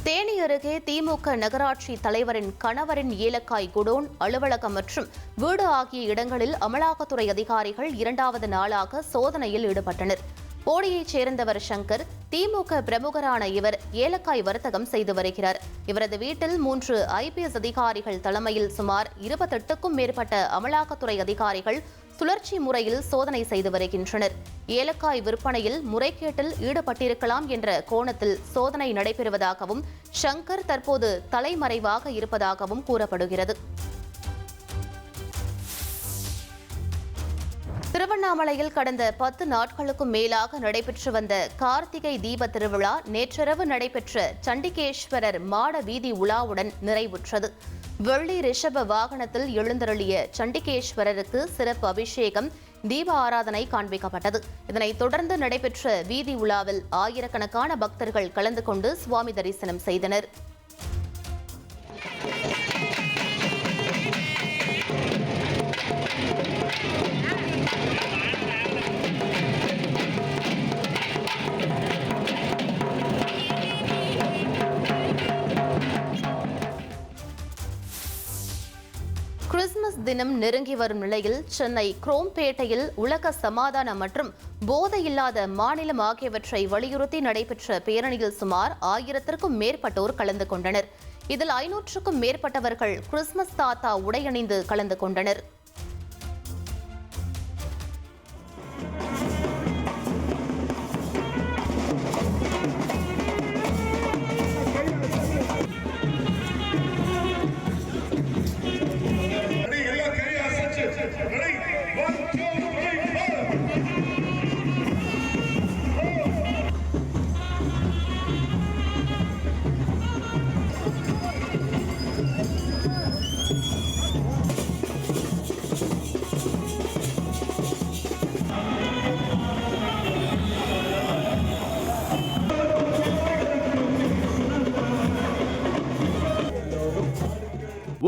தேனி அருகே திமுக நகராட்சி தலைவரின் கணவரின் ஏலக்காய் குடோன், அலுவலகம் மற்றும் வீடு ஆகிய இடங்களில் அமலாக்கத்துறை அதிகாரிகள் இரண்டாவது நாளாக சோதனையில் ஈடுபட்டனர். போடியைச் சேர்ந்தவர் சங்கர். திமுக பிரமுகரான இவர் ஏலக்காய் வர்த்தகம் செய்து வருகிறார். இவரது வீட்டில் 3 IPS அதிகாரிகள் தலைமையில் சுமார் 28க்கும் மேற்பட்ட அமலாக்கத்துறை அதிகாரிகள் சுழற்சி முறையில் சோதனை செய்து வருகின்றனர். ஏலக்காய் விற்பனையில் முறைகேட்டில் ஈடுபட்டிருக்கலாம் என்ற கோணத்தில் சோதனை நடைபெறுவதாகவும், சங்கர் தற்போது தலைமறைவாக இருப்பதாகவும் கூறப்படுகிறது. திருவண்ணாமலையில் கடந்த 10 நாட்களுக்கும் மேலாக நடைபெற்று வந்த கார்த்திகை தீப திருவிழா நேற்றிரவு நடைபெற்ற சண்டிகேஸ்வரர் மாட வீதி உலாவுடன் நிறைவுற்றது. வெள்ளி ரிஷப வாகனத்தில் எழுந்தருளிய சண்டிகேஸ்வரருக்கு சிறப்பு அபிஷேகம், தீப ஆராதனை காண்பிக்கப்பட்டது. இதனைத் தொடர்ந்து நடைபெற்ற வீதி உலாவில் ஆயிரக்கணக்கான பக்தர்கள் கலந்து கொண்டு சுவாமி தரிசனம் செய்தனர். கிறிஸ்துமஸ் தினம் நெருங்கி வரும் நிலையில் சென்னை குரோம்பேட்டையில் உலக சமாதானம் மற்றும் போதையில்லாத மாநிலம் ஆகியவற்றை வலியுறுத்தி நடைபெற்ற பேரணியில் சுமார் 1000க்கும் மேற்பட்டோர் கலந்து கொண்டனர். இதில் 500க்கும் மேற்பட்டவர்கள் கிறிஸ்துமஸ் தாத்தா உடையணிந்து கலந்து கொண்டனர்.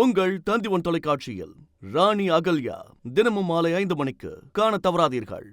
உங்கள் தந்தி ஒன் தொலைக்காட்சியில் ராணி அகல்யா தினமும் மாலை 5 மணிக்கு காண தவறாதீர்கள்.